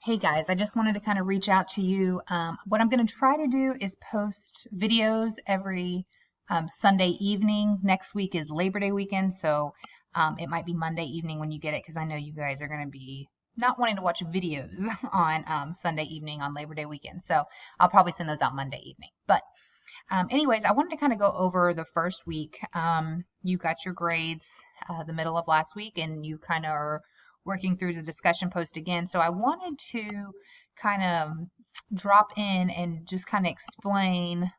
Hey guys, I just wanted to kind of reach out to you. What I'm going to try to do is post videos every Sunday evening. Next week is Labor Day weekend, so it might be Monday evening when you get it because I know you guys are going to be not wanting to watch videos on Sunday evening on Labor Day weekend. So I'll probably send those out Monday evening. But anyways, I wanted to kind of go over the first week. You got your grades the middle of last week, and you kind of are working through the discussion post again. So I wanted to kind of drop in and just kind of explain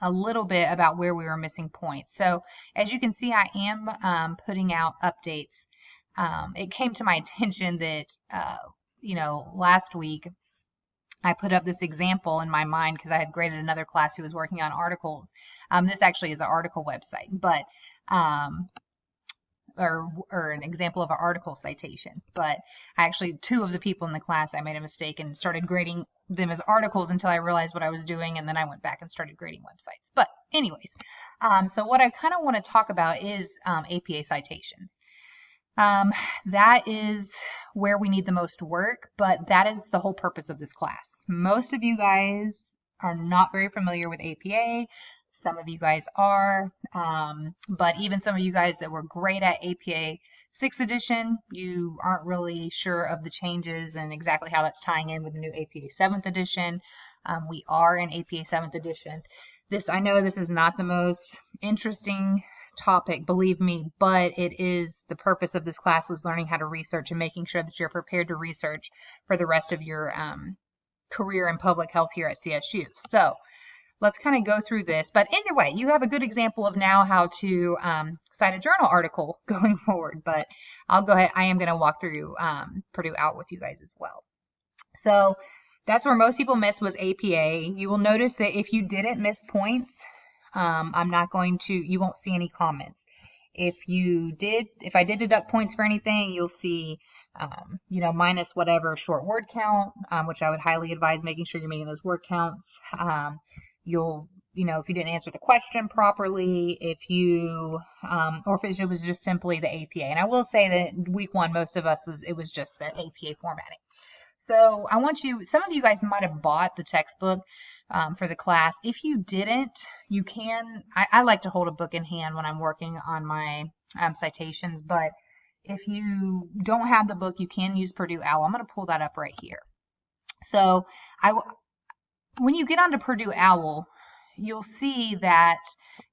a little bit about where we were missing points. So as you can see, I am putting out updates. It came to my attention that, last week I put up this example in my mind because I had graded another class who was working on articles. This actually is an article website, but um, or an example of an article citation. But two of the people in the class, I made a mistake and started grading them as articles until I realized what I was doing, and then I went back and started grading websites. But anyways, so what I kind of want to talk about is APA citations. That is where we need the most work, but that is the whole purpose of this class. Most of you guys are not very familiar with APA. Some of you guys are, but even some of you guys that were great at APA 6th edition, you aren't really sure of the changes and exactly how that's tying in with the new APA 7th edition. We are in APA 7th edition. I know this is not the most interesting topic, believe me, but it is the purpose of this class is learning how to research and making sure that you're prepared to research for the rest of your career in public health here at CSU. So let's kind of go through this. But either way, you have a good example of now how to cite a journal article going forward. But I'll go ahead. I am going to walk through Purdue OWL with you guys as well. So that's where most people miss was APA. You will notice that if you didn't miss points, you won't see any comments. If I did deduct points for anything, you'll see, minus whatever short word count, which I would highly advise making sure you're making those word counts. If you didn't answer the question properly, or if it was just simply the APA. And I will say that week one, most of us it was just the APA formatting. So some of you guys might have bought the textbook for the class. If you didn't, you can, I like to hold a book in hand when I'm working on my citations, but if you don't have the book, you can use Purdue OWL. I'm going to pull that up right here. So when you get onto Purdue OWL, you'll see that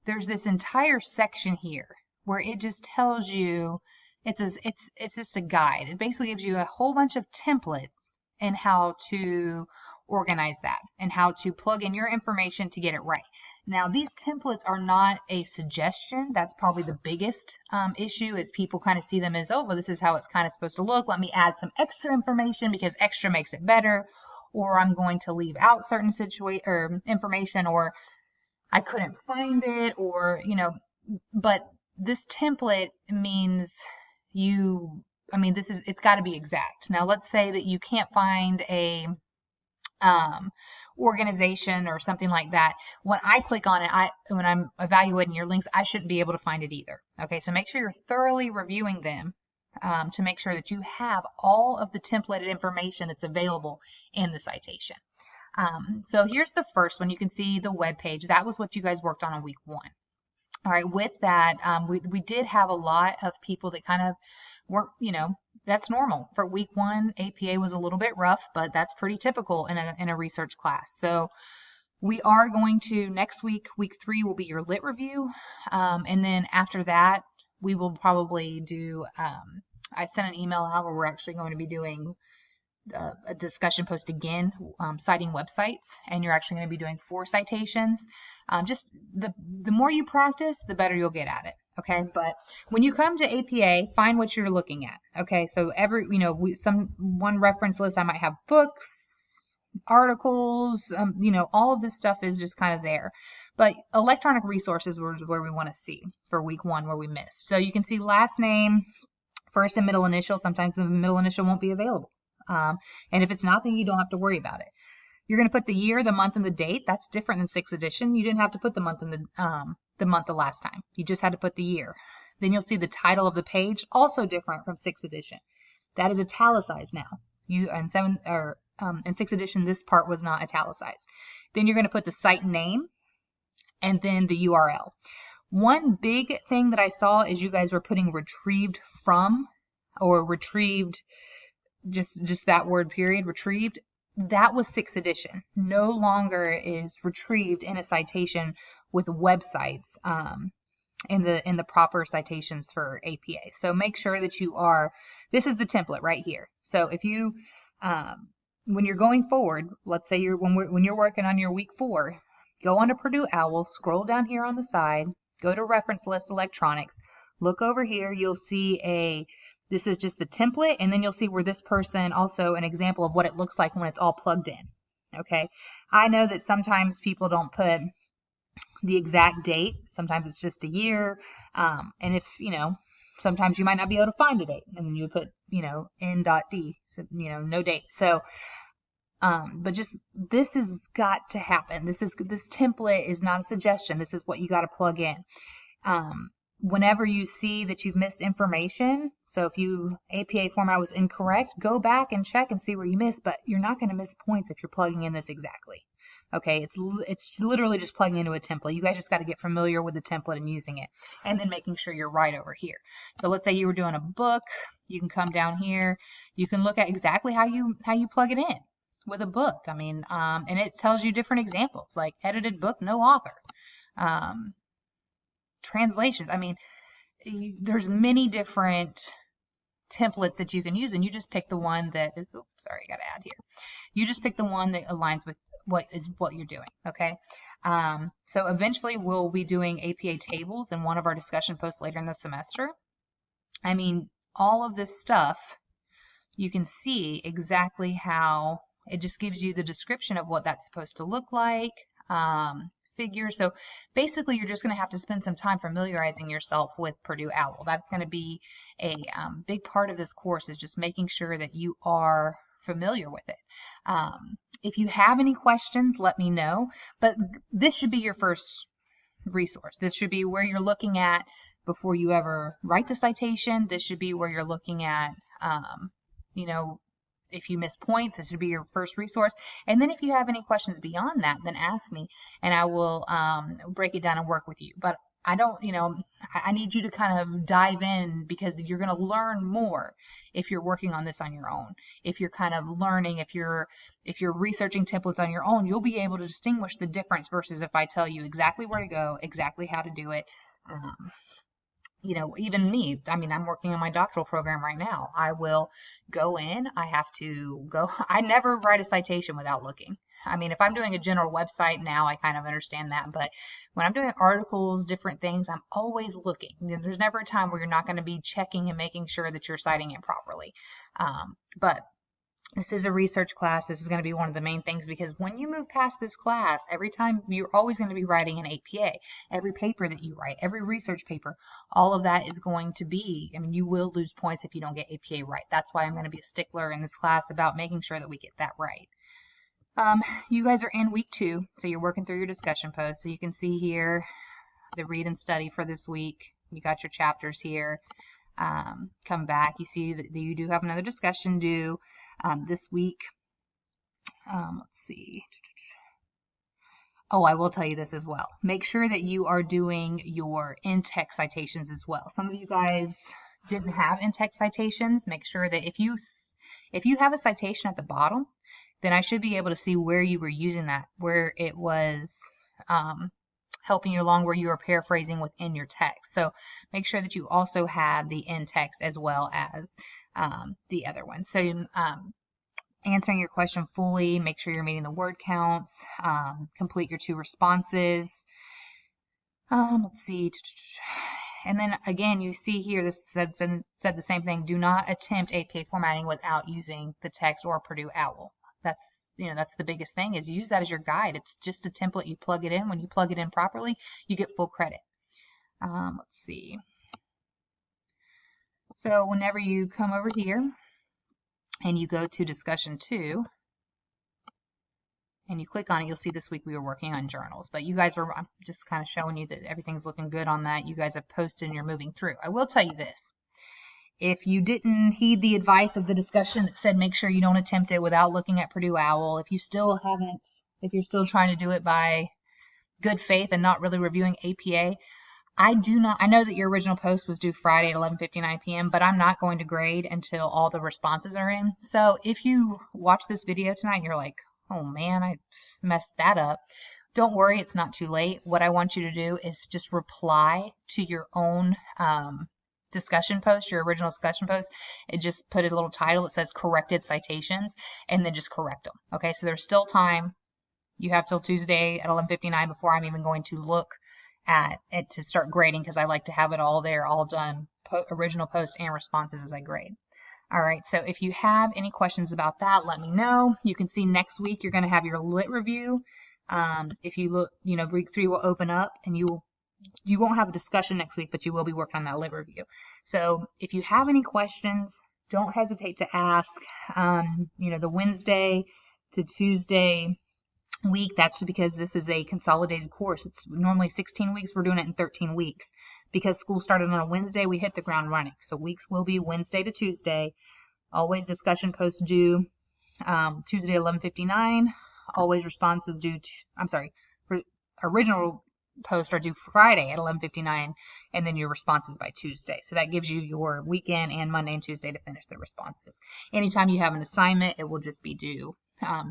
there's this entire section here where it just tells you, it's just a guide. It basically gives you a whole bunch of templates and how to organize that and how to plug in your information to get it right. Now, these templates are not a suggestion. That's probably the biggest issue is people kind of see them as, oh, well, this is how it's kind of supposed to look. Let me add some extra information because extra makes it better. Or I'm going to leave out certain information, or I couldn't find it, or, but this template means it's got to be exact. Now, let's say that you can't find a organization or something like that. When I click on it, when I'm evaluating your links, I shouldn't be able to find it either. Okay, so make sure you're thoroughly reviewing them to make sure that you have all of the templated information that's available in the citation. So here's the first one. You can see the web page. That was what you guys worked on week one. All right, with that, we did have a lot of people that kind of weren't, that's normal. For week one, APA was a little bit rough, but that's pretty typical in a research class. So we are going to, next week, week 3 will be your lit review. And then after that, we will probably do, I sent an email out where we're actually going to be doing a discussion post again, citing websites, and you're actually going to be doing 4 citations. Just the more you practice, the better you'll get at it. Okay, but when you come to APA, find what you're looking at. Okay, so one reference list, I might have books, articles, all of this stuff is just kind of there. But electronic resources was where we want to see for week 1 where we missed. So you can see last name, first and middle initial. Sometimes the middle initial won't be available. And if it's not, then you don't have to worry about it. You're going to put the year, the month, and the date. That's different than 6th edition. You didn't have to put the month and the month the last time. You just had to put the year. Then you'll see the title of the page, also different from 6th edition. That is italicized now. You in 7 or in 6th edition, this part was not italicized. Then you're going to put the site name and then the URL. One big thing that I saw is you guys were putting retrieved from or retrieved, just that word period, retrieved. That was 6th edition. No longer is retrieved in a citation with websites in the proper citations for APA. So make sure that you are, this is the template right here. So if you, when you're going forward, let's say when you're working on your week 4, go onto Purdue OWL, scroll down here on the side, go to reference list electronics, look over here, you'll see this is just the template, and then you'll see where this person, also an example of what it looks like when it's all plugged in. Okay. I know that sometimes people don't put the exact date. Sometimes it's just a year. And if, sometimes you might not be able to find a date, and then you put, n.d, so, no date. So, but just, this has got to happen. This template is not a suggestion. This is what you got to plug in. Whenever you see that you've missed information, so if APA format was incorrect, go back and check and see where you missed, but you're not going to miss points if you're plugging in this exactly. Okay, it's literally just plugging into a template. You guys just got to get familiar with the template and using it, and then making sure you're right over here. So let's say you were doing a book, you can come down here, you can look at exactly how you plug it in with a book. I mean, and it tells you different examples, like edited book, no author. Translations. I mean, there's many different templates that you can use, and you just pick the one that is, oops, sorry, I got to add here. You just pick the one that aligns with what you're doing. Okay. So eventually we'll be doing APA tables in one of our discussion posts later in the semester. I mean, all of this stuff, you can see exactly how it just gives you the description of what that's supposed to look like. Figures. So basically, you're just going to have to spend some time familiarizing yourself with Purdue OWL. That's going to be a big part of this course, is just making sure that you are familiar with it. If you have any questions, let me know. But this should be your first resource. This should be where you're looking at before you ever write the citation. This should be where you're looking at, if you miss points, this should be your first resource. And then if you have any questions beyond that, then ask me, and I will break it down and work with you. But I don't, I need you to kind of dive in, because you're going to learn more if you're working on this on your own. If you're kind of learning, if you're researching templates on your own, you'll be able to distinguish the difference versus if I tell you exactly where to go, exactly how to do it. Even me, I mean, I'm working on my doctoral program right now. I will go in, I never write a citation without looking. I mean, if I'm doing a general website now, I kind of understand that. But when I'm doing articles, different things, I'm always looking. There's never a time where you're not going to be checking and making sure that you're citing it properly. But this is a research class. This is going to be one of the main things, because when you move past this class, every time you're always going to be writing an APA. Every paper that you write, every research paper, all of that is going to be, I mean, you will lose points if you don't get APA right. That's why I'm going to be a stickler in this class about making sure that we get that right. You guys are in week 2, so you're working through your discussion posts. So you can see here the read and study for this week. You got your chapters here. Come back, you see that you do have another discussion due this week. Let's see. Oh, I will tell you this as well. Make sure that you are doing your in-text citations as well. Some of you guys didn't have in-text citations. Make sure that if you have a citation at the bottom, then I should be able to see where you were using that, where it was helping you along, where you are paraphrasing within your text. So make sure that you also have the in-text as well as the other one. So answering your question fully, make sure you're meeting the word counts, complete your 2 responses. Let's see. And then again, you see here, this said the same thing. Do not attempt APA formatting without using the text or Purdue OWL. That's the biggest thing, is use that as your guide. It's just a template. You plug it in. When you plug it in properly, you get full credit. Let's see. So whenever you come over here and you go to discussion 2 and you click on it, you'll see this week we were working on journals. But you guys I'm just kind of showing you that everything's looking good on that. You guys have posted and you're moving through. I will tell you this. If you didn't heed the advice of the discussion that said make sure you don't attempt it without looking at Purdue OWL, if you're still trying to do it by good faith and not really reviewing APA, I know that your original post was due Friday at 11:59 p.m., but I'm not going to grade until all the responses are in. So if you watch this video tonight and you're like, oh man, I messed that up, don't worry, it's not too late. What I want you to do is just reply to your own discussion post, your original discussion post, and just put a little title that says corrected citations, and then just correct them. Okay, so there's still time. You have till Tuesday at 11:59 before I'm even going to look at it to start grading, because I like to have it all there, all done, original posts and responses as I grade. All right, so if you have any questions about that, let me know. You can see next week you're going to have your lit review. If you look, week 3 will open up, and you won't have a discussion next week, but you will be working on that lit review. So if you have any questions, don't hesitate to ask. The Wednesday to Tuesday week, that's because this is a consolidated course. It's normally 16 weeks. We're doing it in 13 weeks. Because school started on a Wednesday, we hit the ground running. So weeks will be Wednesday to Tuesday. Always discussion posts due Tuesday 11:59. Always responses due original posts are due Friday at 11:59, and then your responses by Tuesday. So that gives you your weekend and Monday and Tuesday to finish the responses. Anytime you have an assignment, it will just be due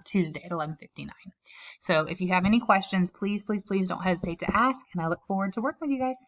Tuesday at 11:59. So if you have any questions, please don't hesitate to ask, and I look forward to working with you guys.